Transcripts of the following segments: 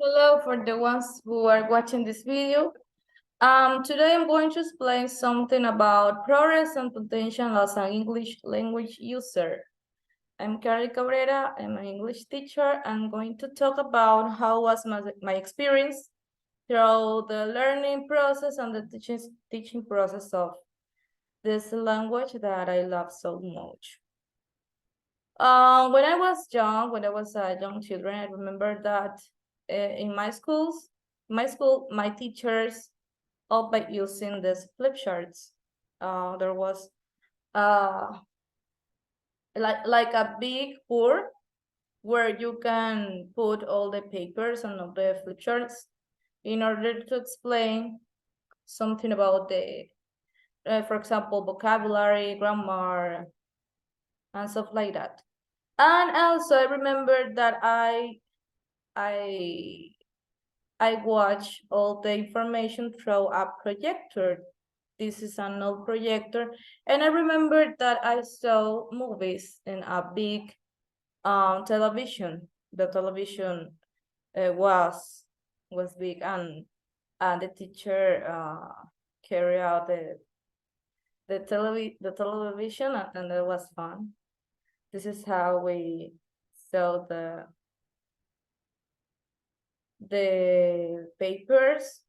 Hello for the ones who are watching this video. Today I'm going to explain something about progress and potential as an English language user. I'm Carly Cabrera, I'm an English teacher. I'm going to talk about how was my experience through the learning process and the teaching process of this language that I love so much. When I was young, when I was a young children, I remember that in my school, my teachers all by using these flip charts. There was uh like a big board where you can put all the papers on all the flip charts in order to explain something about the, for example, vocabulary, grammar, and stuff like that. And also, I remember that I I watch all the information through a projector. This is an old projector, and I remember that I saw movies in a big television. The television was big, and the teacher carried out the television, and it was fun. This is how we saw the papers.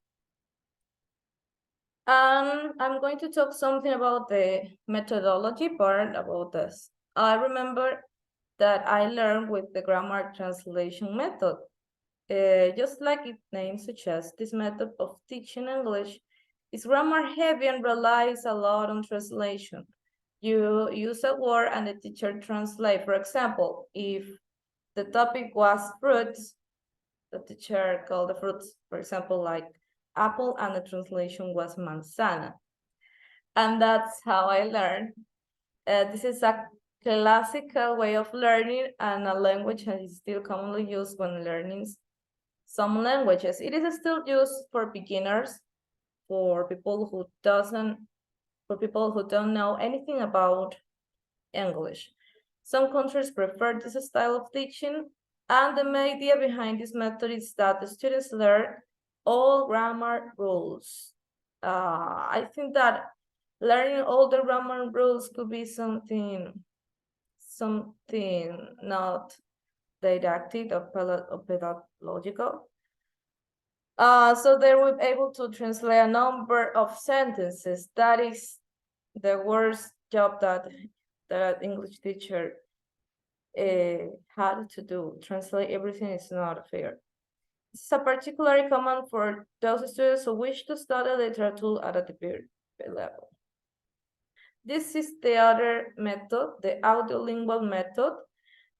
I'm going to talk something about the methodology part about this. I remember that I learned with the grammar translation method. Just like its name suggests, this method of teaching English is grammar heavy and relies a lot on translation. You use a word and the teacher translate. For example, if the topic was fruits, the teacher called the fruits, for example, like apple, and the translation was manzana. And that's how I learned. This is a classical way of learning and a language that is still commonly used when learning some languages. It is still used for beginners, for people who don't know anything about English. Some countries prefer this style of teaching, and the main idea behind this method is that the students learn all grammar rules. I think that learning all the grammar rules could be something not didactic or pedagogical. So they were able to translate a number of sentences. That is the worst job that English teacher had to do. Translate everything is not fair. This is a particularly common for those students who wish to study literature at a degree level. This is the other method, the audiolingual method.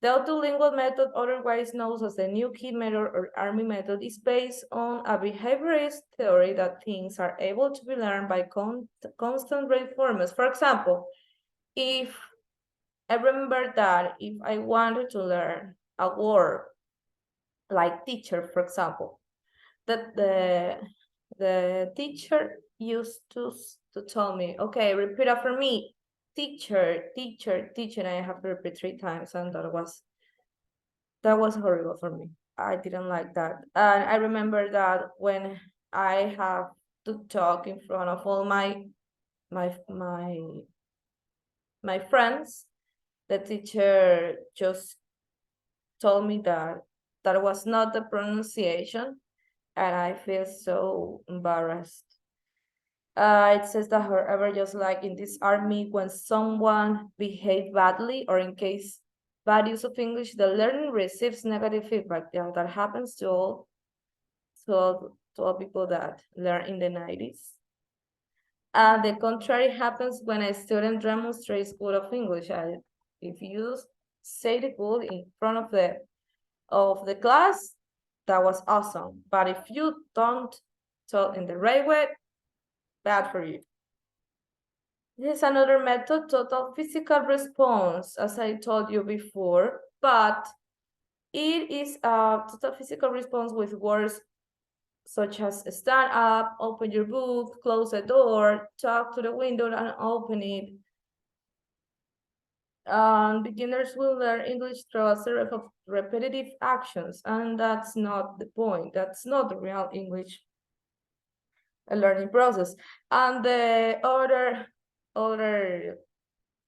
The audiolingual method, otherwise known as the New Key method or ARMY method, is based on a behaviorist theory that things are able to be learned by constant reinforcements. For example, if I remember that if I wanted to learn a word like teacher, for example, that the teacher used to tell me, okay, repeat after me, teacher, teacher, teacher, and I have to repeat 3 times, and that was horrible for me. I didn't like that. And I remember that when I have to talk in front of all my my my friends, the teacher just told me that that was not the pronunciation, and I feel so embarrassed. It says that, however, just like in this army, when someone behaved badly or in case bad use of English, the learning receives negative feedback. Yeah, that happens to all people that learn in the 90s. The contrary happens when a student demonstrates good of English. If you say the good in front of the class, that was awesome. But if you don't talk in the right way, bad for you. This is another method, total physical response, as I told you before, but it is a total physical response with words such as stand up, open your book, close the door, talk to the window and open it. Beginners will learn English through a series of repetitive actions, and that's not the point. That's not the real English learning process. And the other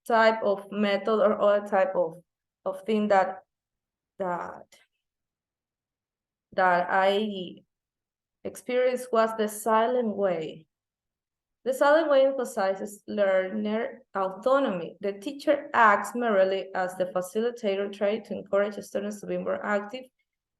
type of method or other type of thing that I experienced was the silent way. The silent way emphasizes learner autonomy. The teacher acts merely as the facilitator, trying to encourage students to be more active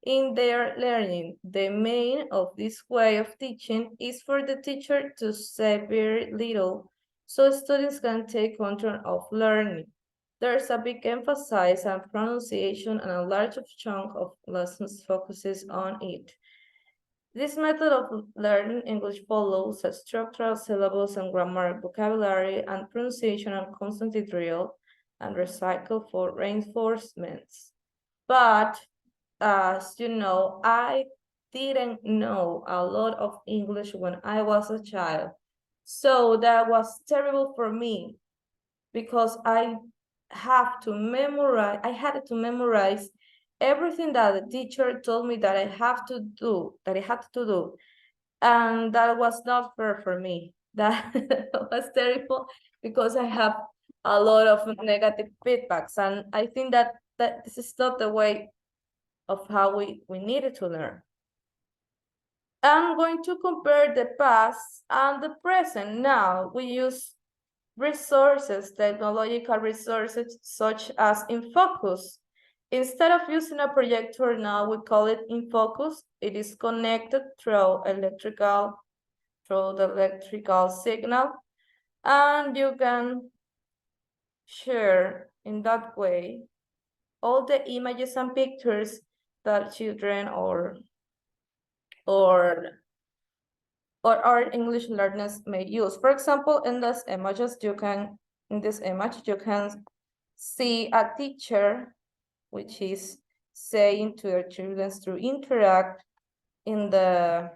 in their learning. The main of this way of teaching is for the teacher to say very little so students can take control of learning. There's a big emphasis on pronunciation and a large chunk of lessons focuses on it. This method of learning English follows a structural syllabus and grammar, vocabulary, and pronunciation and constantly drill and recycle for reinforcements. But as you know, I didn't know a lot of English when I was a child. So that was terrible for me because I had to memorize everything that the teacher told me that I had to do. And that was not fair for me. That was terrible because I have a lot of negative feedbacks. And I think that this is not the way of how we needed to learn. I'm going to compare the past and the present. Now we use resources, technological resources such as InFocus. Instead of using a projector now, we call it InFocus. It is connected through the electrical signal, and you can share in that way all the images and pictures that children or our English learners may use. For example, in this image you can see a teacher which is saying to their children to interact in the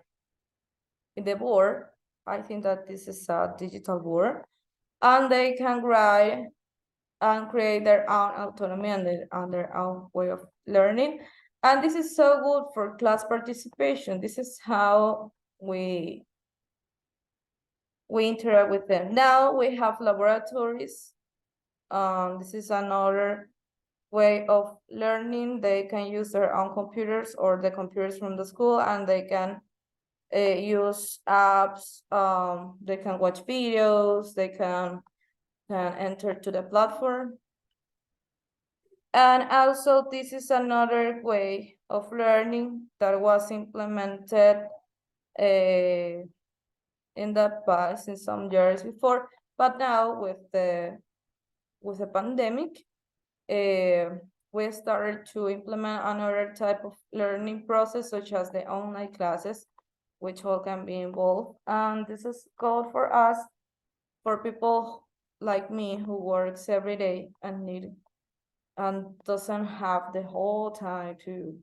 board. I think that this is a digital board, and they can write and create their own autonomy and their own way of learning. And this is so good for class participation. This is how we interact with them. Now we have laboratories. This is another way of learning. They can use their own computers or the computers from the school, and they can use apps. They can watch videos. They can enter to the platform. And also, this is another way of learning that was implemented in the past, in some years before, but now with the pandemic, we started to implement another type of learning process, such as the online classes, which all can be involved. And this is called for us, for people like me who works every day and doesn't have the whole time to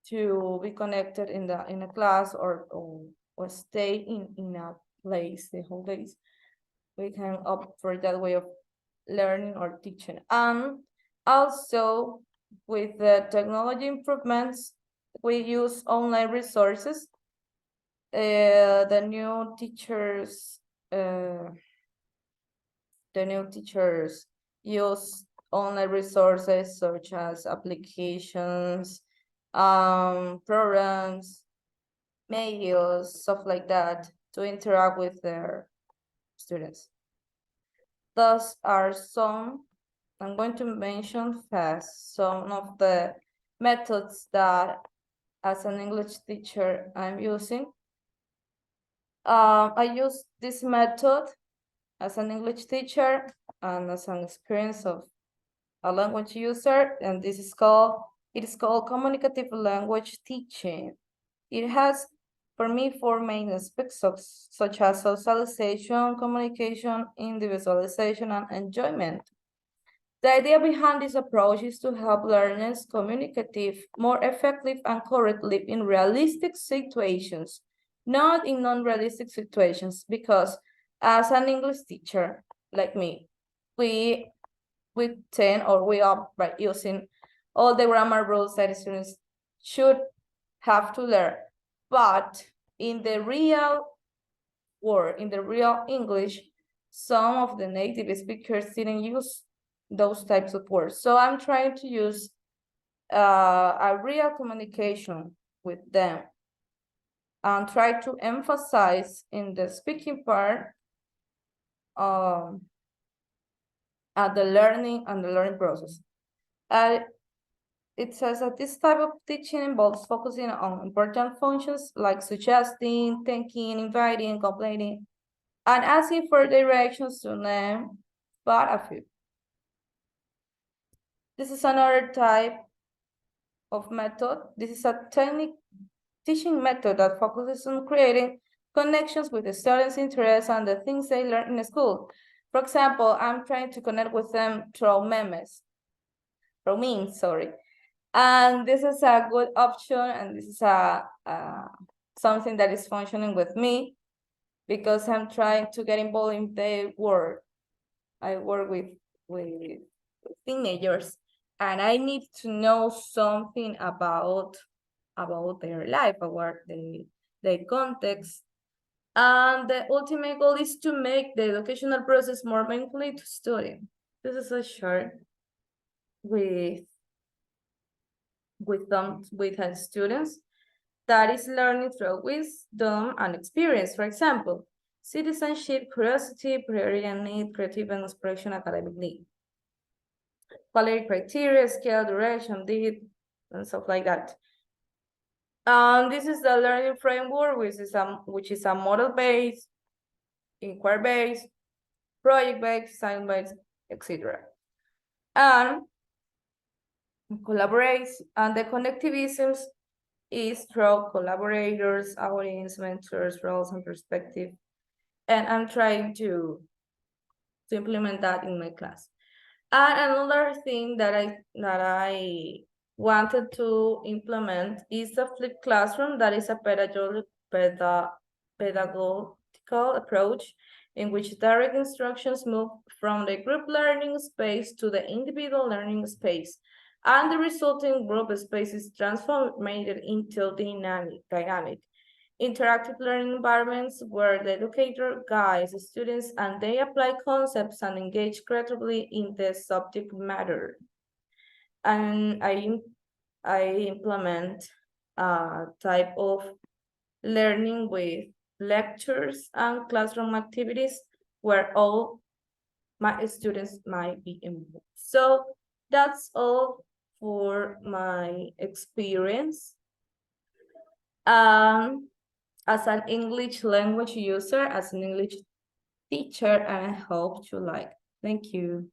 be connected in a class or stay in a place the whole days. We can opt for that way of learning or teaching. And also with the technology improvements, we use online resources. The new teachers use online resources such as applications, programs, mails, stuff like that, to interact with their students. Thus are some, I'm going to mention fast some of the methods that as an English teacher I'm using. I use this method as an English teacher and as an experience of a language user, and it is called communicative language teaching. It has, for me, 4 main aspects such as socialization, communication, individualization, and enjoyment. The idea behind this approach is to help learners communicate more effectively and correctly in realistic situations, not in non-realistic situations, because as an English teacher, like me, we with 10 or we up by using all the grammar rules that students should have to learn. But in the real world, in the real English, some of the native speakers didn't use those types of words. So I'm trying to use a real communication with them and try to emphasize in the speaking part at the learning and the learning process. It says that this type of teaching involves focusing on important functions like suggesting, thinking, inviting, complaining, and asking for directions to them, but a few. This is another type of method. This is a teaching method that focuses on creating connections with the students' interests and the things they learn in school. For example, I'm trying to connect with them through memes, sorry. And this is a good option, and this is something that is functioning with me because I'm trying to get involved in the work. I work with teenagers, and I need to know something about their life, about their context. And the ultimate goal is to make the educational process more meaningful to students. This is a chart with students that is learning through wisdom and experience. For example, citizenship, curiosity, priority and need, creative and inspiration, academic need. Quality criteria, scale, duration, did, and stuff like that. This is the learning framework, which is a model-based, inquiry-based, project-based, science-based, etc. And collaborates, and the connectivisms is through collaborators, audience, mentors, roles, and perspective. And I'm trying to implement that in my class. And another thing that I wanted to implement is the flipped classroom. That is a pedagogical approach in which direct instructions move from the group learning space to the individual learning space, and the resulting group space is transformed into dynamic, interactive learning environments where the educator guides the students and they apply concepts and engage creatively in the subject matter. And I implement a type of learning with lectures and classroom activities where all my students might be involved. So that's all for my experience as an English language user, as an English teacher, and I hope you like. Thank you.